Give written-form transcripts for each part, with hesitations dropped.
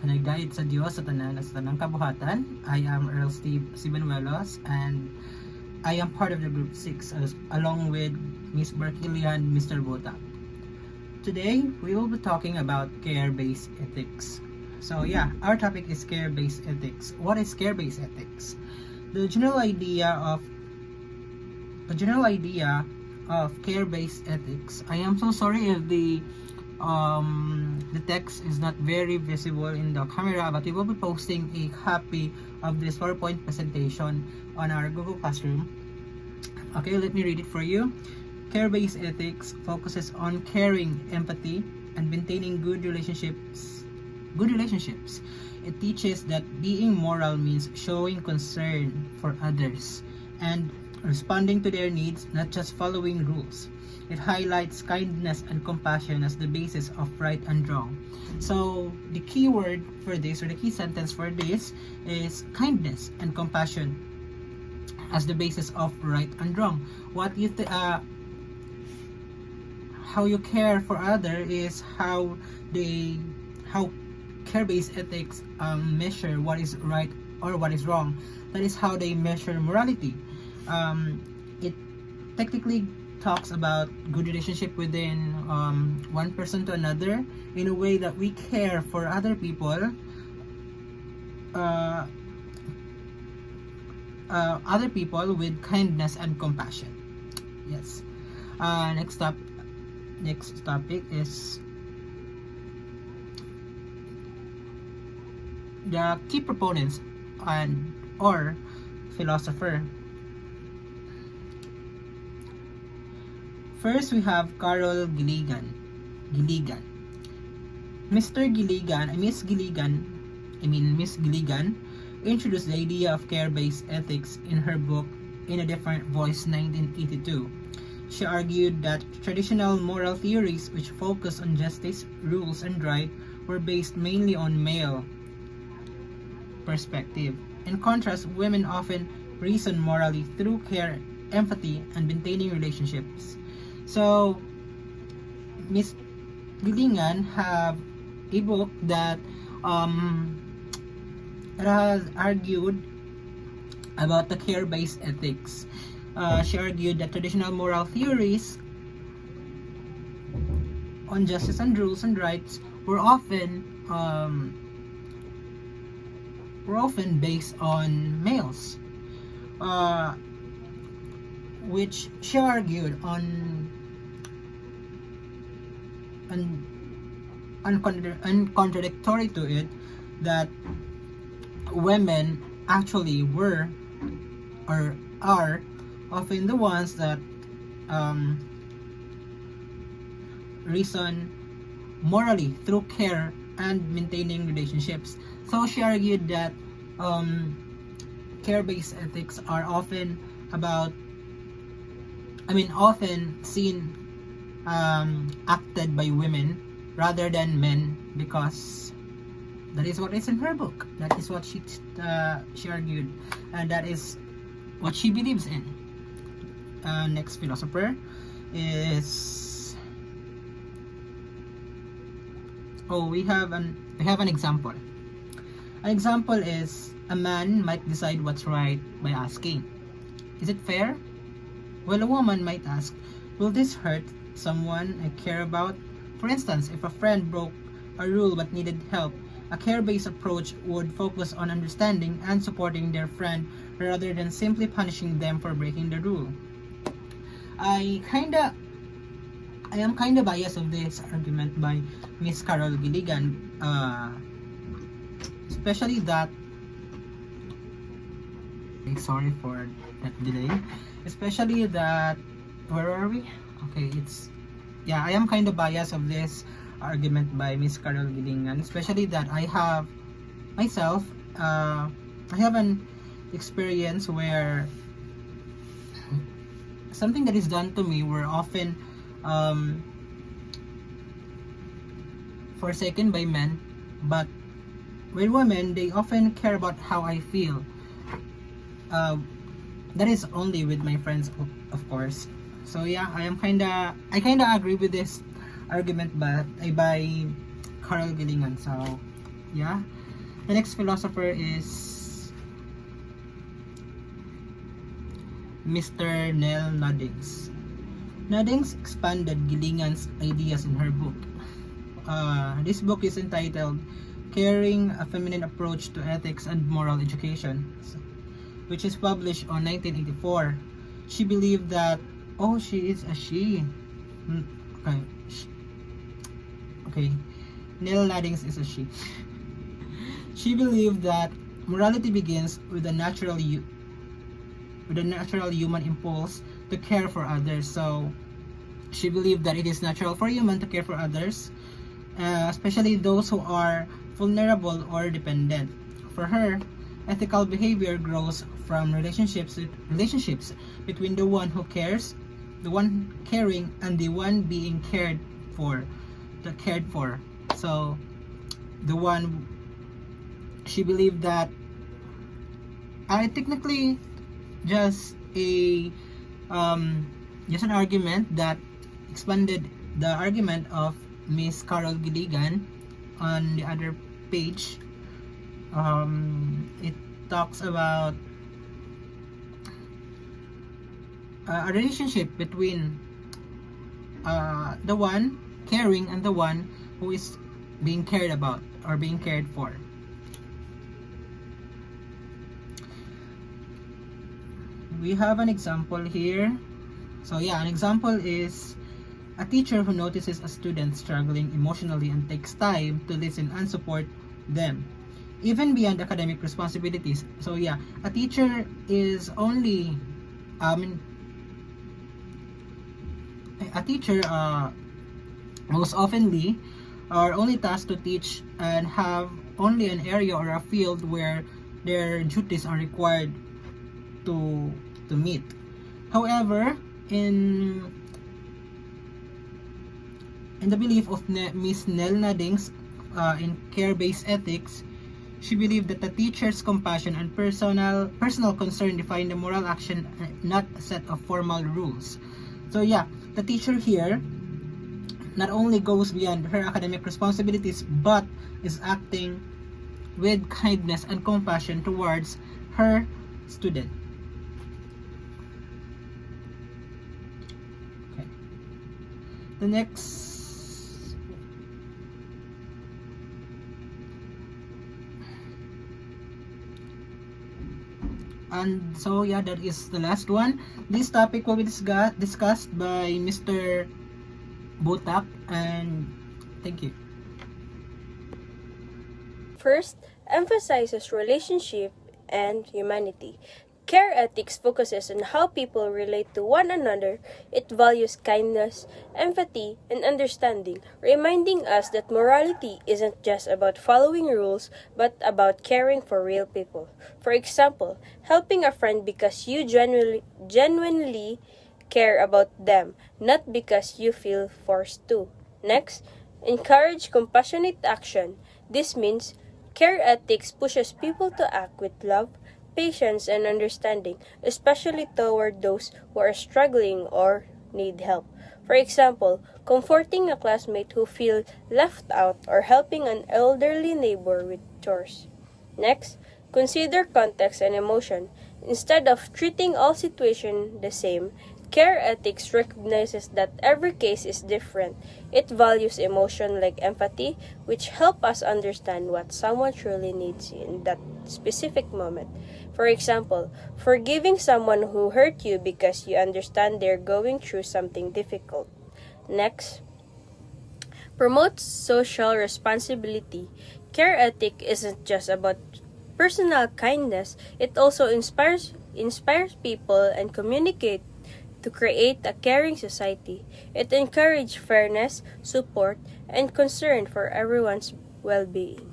Panagdayat sa Diyos sa tanan sa tanang kabuhatan. I am Earl Steve Sibanuelos, and I am part of the group 6 along with Miss Berkilian, Mr. Bota. Today we will be talking about care-based ethics. So yeah, our topic is care-based ethics. What is care-based ethics? The general idea of care-based ethics. I am so sorry if the text is not very visible in the camera, but we will be posting a copy of this PowerPoint presentation on our Google Classroom. Okay, let me read it for you. Care-based ethics focuses on caring, empathy, and maintaining good relationships. It teaches that being moral means showing concern for others and responding to their needs, not just following rules. It highlights kindness and compassion as the basis of right and wrong. So the key word for this, or the key sentence for this, is kindness and compassion as the basis of right and wrong. How you care for other is how care-based ethics measure what is right or what is wrong. That is how they measure morality. It technically talks about good relationship within one person to another in a way that we care for other people, with kindness and compassion. Yes. Next topic is the key proponents and or philosopher. First, we have Carol Gilligan. Miss Gilligan introduced the idea of care-based ethics in her book In a Different Voice, 1982. She argued that traditional moral theories which focus on justice, rules, and right were based mainly on male perspective. In contrast, women often reason morally through care, empathy, and maintaining relationships. So, Miss Gilligan have a book that has argued about the care-based ethics. She argued that traditional moral theories on justice and rules and rights were often based on males, which she argued contradictory to it, that women actually were or are often the ones that reason morally through care and maintaining relationships. So she argued that care-based ethics are often seen acted by women rather than men, because that is what is in her book. That is what she argued, and that is what she believes in. Next philosopher is we have an example. An example is a man might decide what's right by asking, "Is it fair?" Well, a woman might ask, "Will this hurt someone I care about?" For instance, if a friend broke a rule but needed help, a care-based approach would focus on understanding and supporting their friend rather than simply punishing them for breaking the rule. I am kinda biased of this argument by Miss Carol Gilligan, especially that. Sorry for that delay. Especially that. Where are we? Okay, I am kind of biased of this argument by Miss Carol Gilligan, especially that I have myself I have an experience where something that is done to me were often forsaken by men, but with women they often care about how I feel. That is only with my friends, of course. So yeah, I kinda agree with this argument by Carol Gilligan. So Yeah. The next philosopher is Mr. Nell Noddings. Noddings expanded Gilligan's ideas in her book. This book is entitled Caring, a Feminine Approach to Ethics and Moral Education, which is published on 1984. She believed that, oh, she is a she. Okay. Okay. Nell Noddings is a she. She believed that morality begins with a natural human impulse to care for others. So she believed that it is natural for human to care for others, especially those who are vulnerable or dependent. For her, ethical behavior grows from relationships between the one who cares, the one caring, and the one being cared for. So the one, she believed that technically just a just an argument that expanded the argument of Miss Carol Gilligan. On the other page, it talks about a relationship between the one caring and the one who is being cared about or being cared for. We have an example here. So yeah, an example is a teacher who notices a student struggling emotionally and takes time to listen and support them, even beyond academic responsibilities. So yeah, a teacher is only, a teacher most oftenly are only tasked to teach and have only an area or a field where their duties are required to meet. However, in the belief of Miss Nell Noddings, in care-based ethics, she believed that the teacher's compassion and personal concern define the moral action, not a set of formal rules. So yeah, the teacher here not only goes beyond her academic responsibilities, but is acting with kindness and compassion towards her student. Okay. The next, and so yeah, that is the last one. This topic will be discussed by Mr. Botak, and thank you. First, emphasizes relationship and humanity. Care ethics focuses on how people relate to one another. It values kindness, empathy, and understanding, reminding us that morality isn't just about following rules, but about caring for real people. For example, helping a friend because you genuinely care about them, not because you feel forced to. Next, encourage compassionate action. This means care ethics pushes people to act with love, patience, and understanding, especially toward those who are struggling or need help. For example, comforting a classmate who feels left out or helping an elderly neighbor with chores. Next, consider context and emotion. Instead of treating all situations the same, care ethics recognizes that every case is different. It values emotion like empathy, which help us understand what someone truly needs in that specific moment. For example, forgiving someone who hurt you because you understand they're going through something difficult. Next, promotes social responsibility. Care ethic isn't just about personal kindness, it also inspires people and communicate to create a caring society. It encourages fairness, support, and concern for everyone's well-being.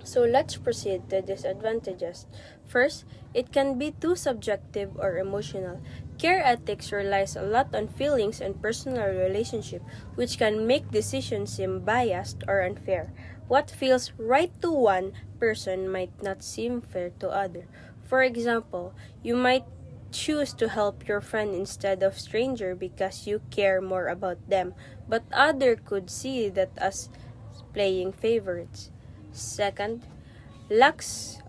So let's proceed to disadvantages. First, it can be too subjective or emotional. Care ethics relies a lot on feelings and personal relationship, which can make decisions seem biased or unfair. What feels right to one person might not seem fair to other. For example, you might choose to help your friend instead of stranger because you care more about them, but other could see that as playing favorites. Second, lacks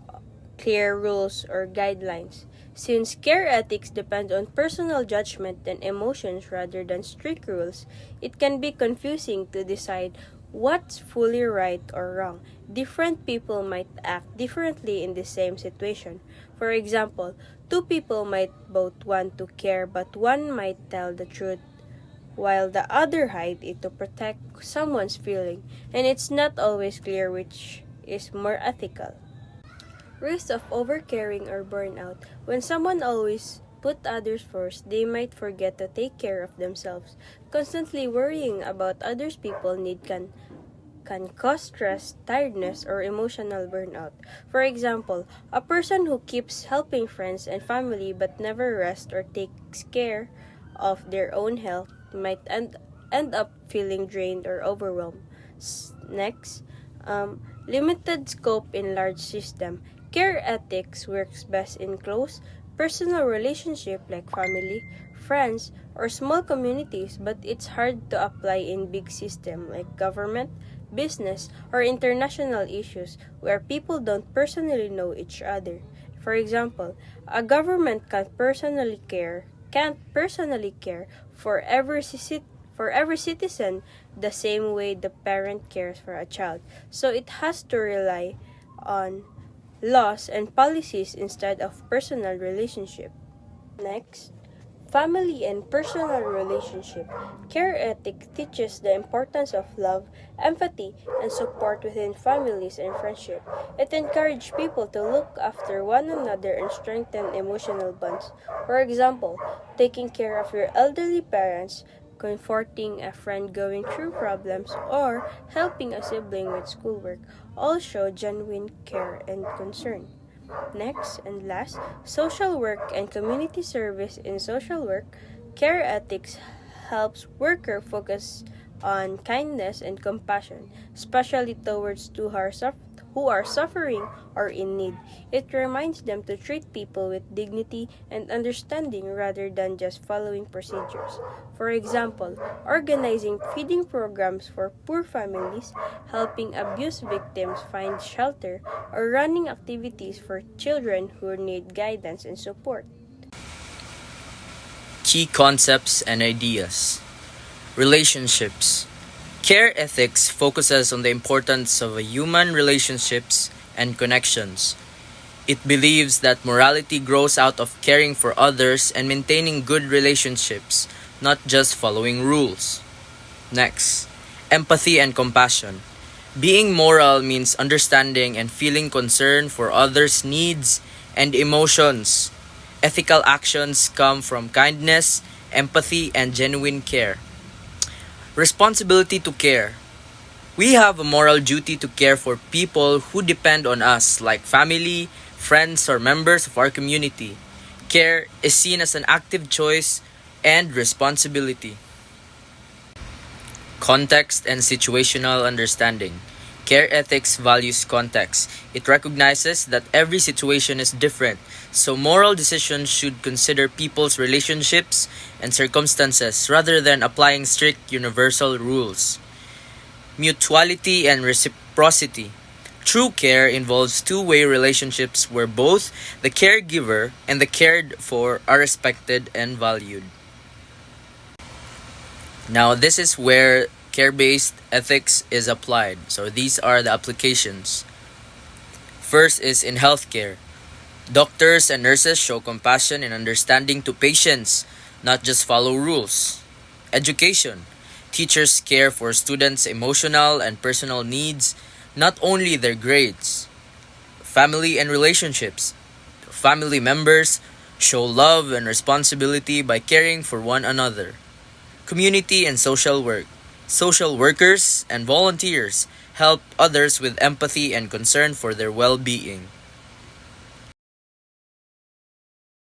clear rules or guidelines. Since care ethics depend on personal judgment and emotions rather than strict rules, it can be confusing to decide what's fully right or wrong. Different people might act differently in the same situation. For example, two people might both want to care, but one might tell the truth while the other hide it to protect someone's feeling, and it's not always clear which is more ethical. Risk of overcaring or burnout. When someone always put others first, they might forget to take care of themselves. Constantly worrying about others' people need can cause stress, tiredness, or emotional burnout. For example, a person who keeps helping friends and family but never rests or takes care of their own health might end up feeling drained or overwhelmed. Next, limited scope in large system. Care ethics works best in close, personal relationship like family, friends, or small communities, but it's hard to apply in big system like government, business, or international issues where people don't personally know each other. For example, a government can't personally care for every citizen the same way the parent cares for a child. So it has to rely on laws and policies instead of personal relationship. Next, family and personal relationship. Care ethic teaches the importance of love, empathy, and support within families and friendship. It encourages people to look after one another and strengthen emotional bonds. For example, taking care of your elderly parents, comforting a friend going through problems, or helping a sibling with schoolwork all show genuine care and concern. Next and last, social work and community service. In social work, care ethics helps worker focus on kindness and compassion, especially towards who are suffering or in need. It reminds them to treat people with dignity and understanding rather than just following procedures. For example, organizing feeding programs for poor families, helping abuse victims find shelter, or running activities for children who need guidance and support. Key concepts and ideas. Relationships. Care ethics focuses on the importance of human relationships and connections. It believes that morality grows out of caring for others and maintaining good relationships, not just following rules. Next, empathy and compassion. Being moral means understanding and feeling concern for others' needs and emotions. Ethical actions come from kindness, empathy, and genuine care. Responsibility to care. We have a moral duty to care for people who depend on us, like family, friends, or members of our community. Care is seen as an active choice and responsibility. Context and situational understanding. Care ethics values context. It recognizes that every situation is different, so moral decisions should consider people's relationships and circumstances rather than applying strict universal rules. Mutuality and reciprocity. True care involves two-way relationships where both the caregiver and the cared for are respected and valued. Now, this is where care-based ethics is applied. So these are the applications. First is in healthcare. Doctors and nurses show compassion and understanding to patients, not just follow rules. Education. Teachers care for students' emotional and personal needs, not only their grades. Family and relationships. Family members show love and responsibility by caring for one another. Community and social work. Social workers and volunteers help others with empathy and concern for their well-being.